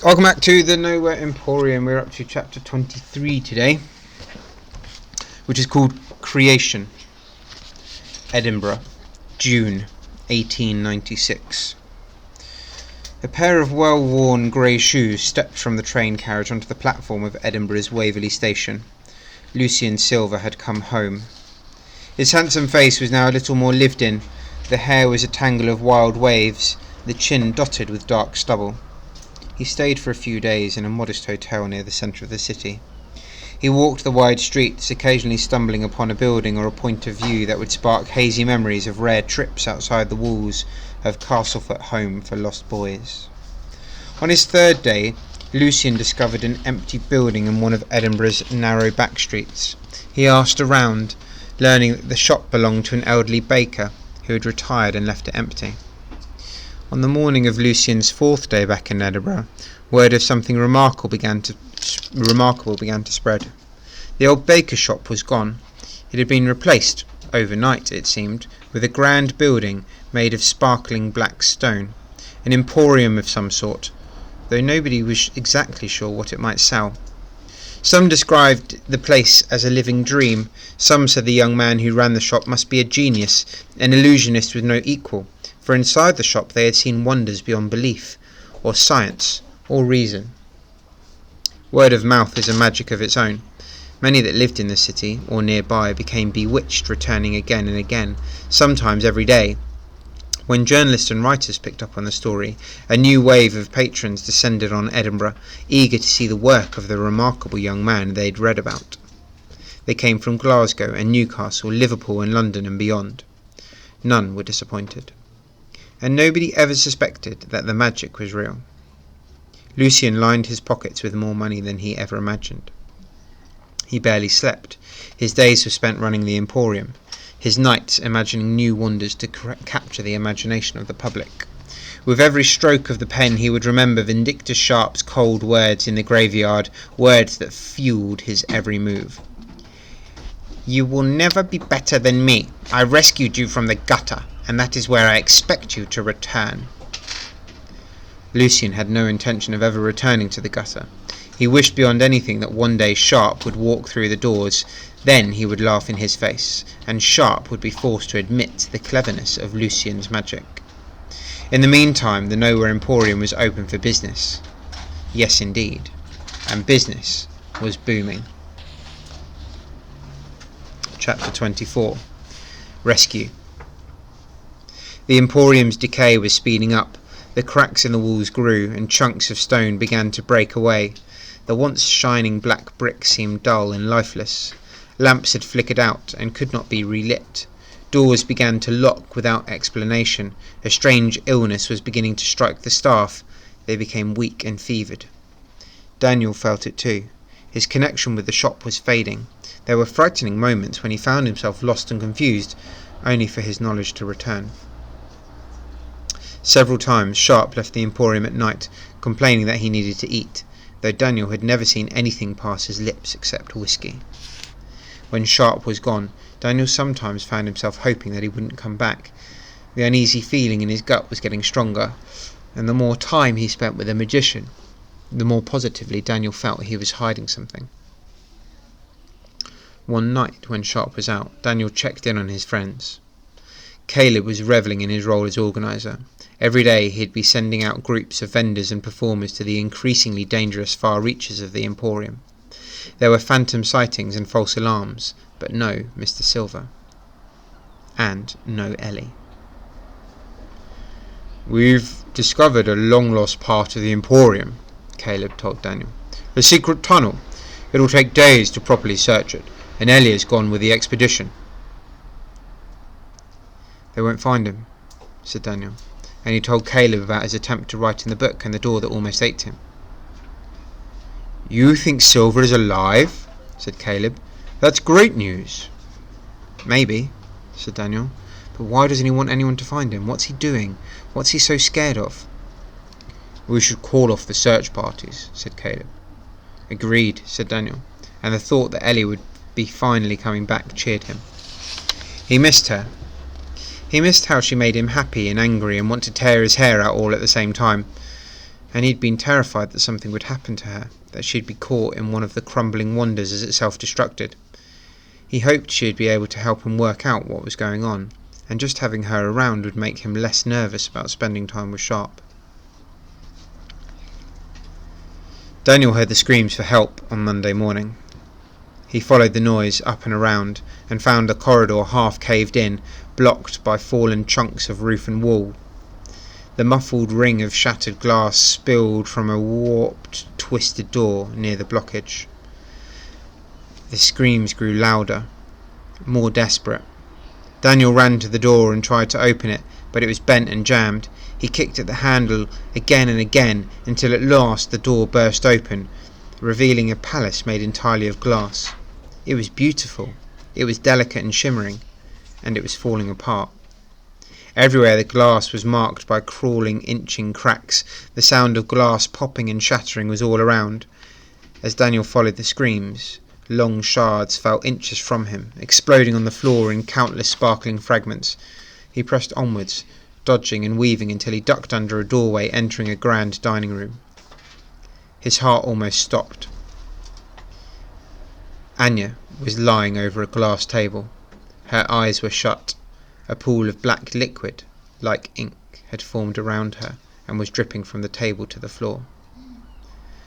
Welcome back to the Nowhere Emporium. We're up to chapter 23 today, which is called Creation. Edinburgh, June 1896. A pair of well-worn grey shoes stepped from the train carriage onto the platform of Edinburgh's Waverley Station. Lucian Silver had come home. His handsome face was now a little more lived in. The hair was a tangle of wild waves, the chin dotted with dark stubble. He stayed for a few days in a modest hotel near the centre of the city. He walked the wide streets, occasionally stumbling upon a building or a point of view that would spark hazy memories of rare trips outside the walls of Castleford Home for Lost Boys. On his third day, Lucian discovered an empty building in one of Edinburgh's narrow back streets. He asked around, learning that the shop belonged to an elderly baker who had retired and left it empty. On the morning of Lucian's fourth day back in Edinburgh, word of something remarkable began to spread. The old baker's shop was gone. It had been replaced, overnight it seemed, with a grand building made of sparkling black stone, an emporium of some sort, though nobody was exactly sure what it might sell. Some described the place as a living dream. Some said the young man who ran the shop must be a genius, an illusionist with no equal, for inside the shop they had seen wonders beyond belief, or science, or reason. Word of mouth is a magic of its own. Many that lived in the city, or nearby, became bewitched, returning again and again, sometimes every day. When journalists and writers picked up on the story, a new wave of patrons descended on Edinburgh, eager to see the work of the remarkable young man they'd read about. They came from Glasgow and Newcastle, Liverpool and London and beyond. None were disappointed. And nobody ever suspected that the magic was real. Lucian lined his pockets with more money than he ever imagined. He barely slept. His days were spent running the Emporium, his nights imagining new wonders to capture the imagination of the public. With every stroke of the pen he would remember Vindictus Sharp's cold words in the graveyard, words that fueled his every move. "You will never be better than me. I rescued you from the gutter, and that is where I expect you to return." Lucian had no intention of ever returning to the gutter. He wished beyond anything that one day Sharp would walk through the doors. Then he would laugh in his face, and Sharp would be forced to admit the cleverness of Lucian's magic. In the meantime, the Nowhere Emporium was open for business. Yes, indeed. And business was booming. Chapter 24. Rescue. The Emporium's decay was speeding up. The cracks in the walls grew, and chunks of stone began to break away. The once shining black brick seemed dull and lifeless. Lamps had flickered out and could not be relit. Doors began to lock without explanation. A strange illness was beginning to strike the staff. They became weak and fevered. Daniel felt it too. His connection with the shop was fading. There were frightening moments when he found himself lost and confused, only for his knowledge to return. Several times Sharp left the Emporium at night, complaining that he needed to eat, though Daniel had never seen anything pass his lips except whiskey. When Sharp was gone, Daniel sometimes found himself hoping that he wouldn't come back. The uneasy feeling in his gut was getting stronger, and the more time he spent with the magician, the more positively Daniel felt he was hiding something. One night, when Sharp was out, Daniel checked in on his friends. Caleb was revelling in his role as organiser. Every day he'd be sending out groups of vendors and performers to the increasingly dangerous far reaches of the Emporium. There were phantom sightings and false alarms, but no Mr. Silver. And no Ellie. "We've discovered a long-lost part of the Emporium," Caleb told Daniel. "A secret tunnel. It'll take days to properly search it, and Ellie has gone with the expedition." "They won't find him," said Daniel, and he told Caleb about his attempt to write in the book and the door that almost ate him. "You think Silver is alive?" said Caleb. "That's great news." "Maybe," said Daniel, "but why doesn't he want anyone to find him? What's he doing? What's he so scared of?" "We should call off the search parties," said Caleb. "Agreed," said Daniel, and the thought that Ellie would be finally coming back cheered him. He missed her. He missed how she made him happy and angry and want to tear his hair out all at the same time. and he'd been terrified that something would happen to her, that she'd be caught in one of the crumbling wonders as it self-destructed. He hoped she'd be able to help him work out what was going on, and just having her around would make him less nervous about spending time with Sharp. Daniel heard the screams for help on Monday morning. He followed the noise up and around, and found the corridor half caved in, blocked by fallen chunks of roof and wall. The muffled ring of shattered glass spilled from a warped, twisted door near the blockage. The screams grew louder, more desperate. Daniel ran to the door and tried to open it, but it was bent and jammed. He kicked at the handle again and again, until at last the door burst open, revealing a palace made entirely of glass. It was beautiful, it was delicate and shimmering, and it was falling apart. Everywhere the glass was marked by crawling, inching cracks. The sound of glass popping and shattering was all around. As Daniel followed the screams, long shards fell inches from him, exploding on the floor in countless sparkling fragments. He pressed onwards, dodging and weaving until he ducked under a doorway entering a grand dining room. His heart almost stopped. Anya was lying over a glass table. Her eyes were shut. A pool of black liquid, like ink, had formed around her and was dripping from the table to the floor.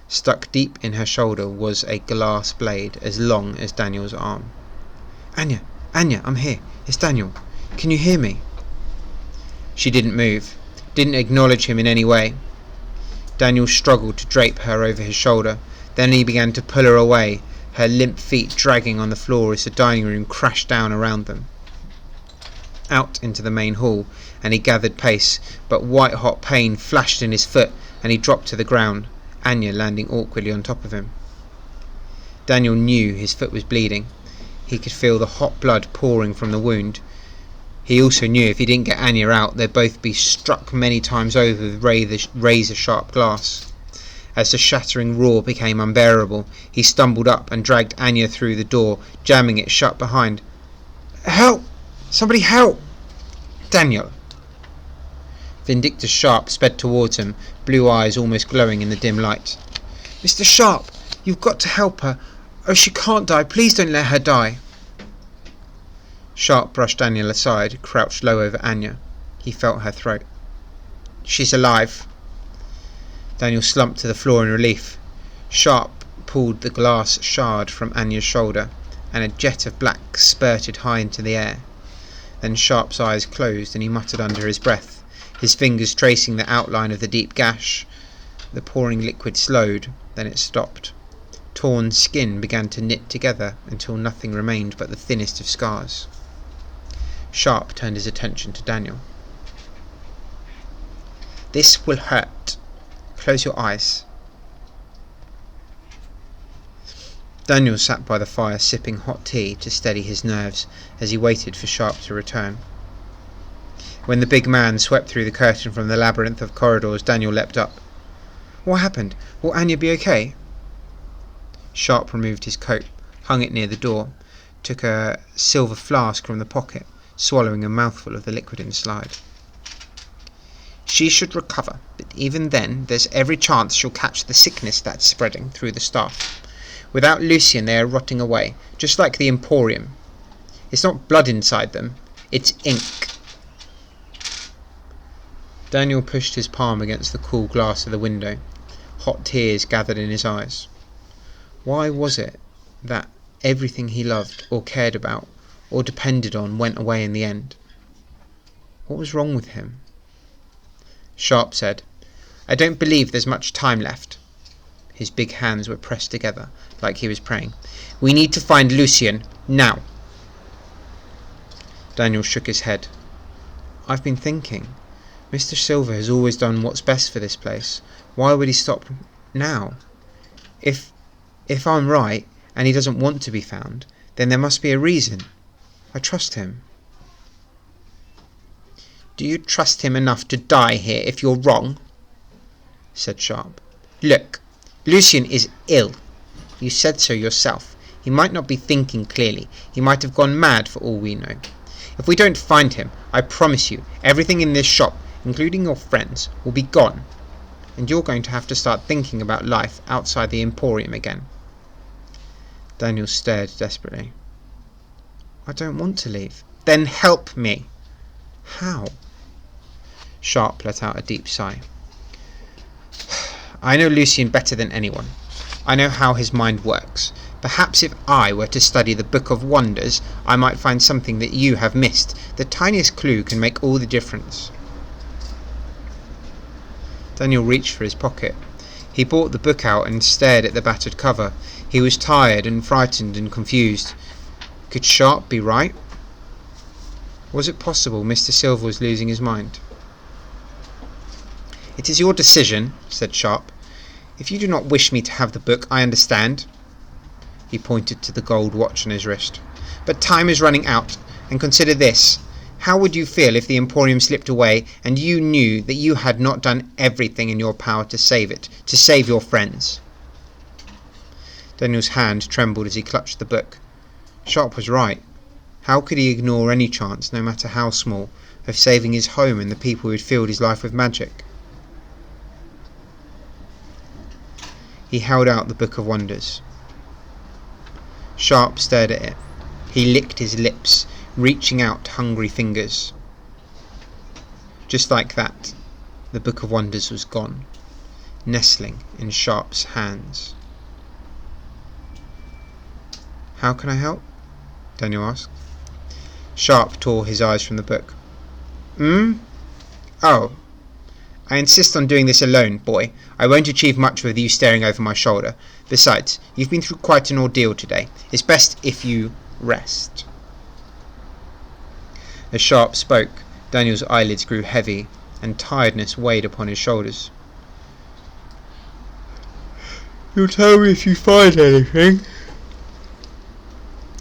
Stuck deep in her shoulder was a glass blade as long as Daniel's arm. Anya, I'm here. It's Daniel. Can you hear me?" She didn't move, didn't acknowledge him in any way. Daniel struggled to drape her over his shoulder. Then he began to pull her away, her limp feet dragging on the floor as the dining room crashed down around them. Out into the main hall, and he gathered pace, but white-hot pain flashed in his foot, and he dropped to the ground, Anya landing awkwardly on top of him. Daniel knew his foot was bleeding. He could feel the hot blood pouring from the wound. He also knew if he didn't get Anya out, they'd both be struck many times over with razor-sharp glass. As the shattering roar became unbearable, he stumbled up and dragged Anya through the door, jamming it shut behind. "Help! Somebody help! Daniel!" Vindictus Sharp sped towards him, blue eyes almost glowing in the dim light. "Mr. Sharp, you've got to help her. Oh, she can't die. Please don't let her die." Sharp brushed Daniel aside, crouched low over Anya. He felt her throat. "She's alive." Daniel slumped to the floor in relief. Sharp pulled the glass shard from Anya's shoulder, and a jet of black spurted high into the air. Then Sharp's eyes closed, and he muttered under his breath, his fingers tracing the outline of the deep gash. The pouring liquid slowed, then it stopped. Torn skin began to knit together until nothing remained but the thinnest of scars. Sharp turned his attention to Daniel. "This will hurt. Close your eyes." Daniel sat by the fire sipping hot tea to steady his nerves as he waited for Sharp to return. When the big man swept through the curtain from the labyrinth of corridors, Daniel leapt up. "What happened? Will Anya be okay?" Sharp removed his coat, hung it near the door, took a silver flask from the pocket, swallowing a mouthful of the liquid inside. "She should recover, but even then there's every chance she'll catch the sickness that's spreading through the staff. Without Lucien they are rotting away, just like the Emporium. It's not blood inside them, it's ink." Daniel pushed his palm against the cool glass of the window. Hot tears gathered in his eyes. Why was it that everything he loved or cared about or depended on went away in the end? What was wrong with him? Sharp said, "I don't believe there's much time left." His big hands were pressed together, like he was praying. "We need to find Lucien, now." Daniel shook his head. "I've been thinking. Mr. Silver has always done what's best for this place. Why would he stop now? If I'm right, and he doesn't want to be found, then there must be a reason. I trust him." "Do you trust him enough to die here if you're wrong?" said Sharp. "Look, Lucien is ill. You said so yourself. He might not be thinking clearly. He might have gone mad for all we know. If we don't find him, I promise you, everything in this shop, including your friends, will be gone. and you're going to have to start thinking about life outside the Emporium again." Daniel stared desperately. "I don't want to leave." "Then help me." "How?" Sharp let out a deep sigh. "I know Lucian better than anyone. I know how his mind works. Perhaps if I were to study the Book of Wonders, I might find something that you have missed. The tiniest clue can make all the difference." Daniel reached for his pocket. He brought the book out and stared at the battered cover. He was tired and frightened and confused. Could Sharp be right? Was it possible Mr. Silver was losing his mind? "It is your decision," said Sharp. "If you do not wish me to have the book, I understand." He pointed to the gold watch on his wrist. "But time is running out, and consider this. How would you feel if the Emporium slipped away and you knew that you had not done everything in your power to save it, to save your friends?" Daniel's hand trembled as he clutched the book. Sharp was right. How could he ignore any chance, no matter how small, of saving his home and the people who had filled his life with magic? He held out the Book of Wonders. Sharp stared at it. He licked his lips, reaching out hungry fingers. Just like that, the Book of Wonders was gone, nestling in Sharp's hands. "How can I help?" Daniel asked. Sharp tore his eyes from the book. "Oh, I insist on doing this alone, boy. I won't achieve much with you staring over my shoulder. Besides, you've been through quite an ordeal today. It's best if you rest." As Sharp spoke, Daniel's eyelids grew heavy, and tiredness weighed upon his shoulders. "You'll tell me if you find anything,"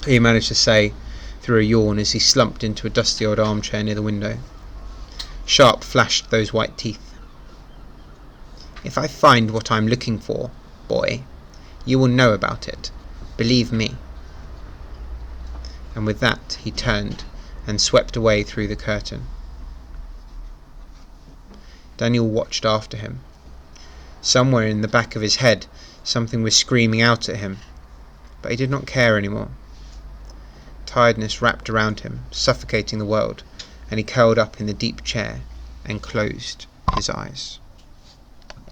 he managed to say through a yawn as he slumped into a dusty old armchair near the window. Sharp flashed those white teeth. "If I find what I'm looking for, boy, you will know about it. Believe me." And with that he turned and swept away through the curtain. Daniel watched after him. Somewhere in the back of his head something was screaming out at him, but he did not care anymore. Tiredness wrapped around him, suffocating the world, and he curled up in the deep chair and closed his eyes.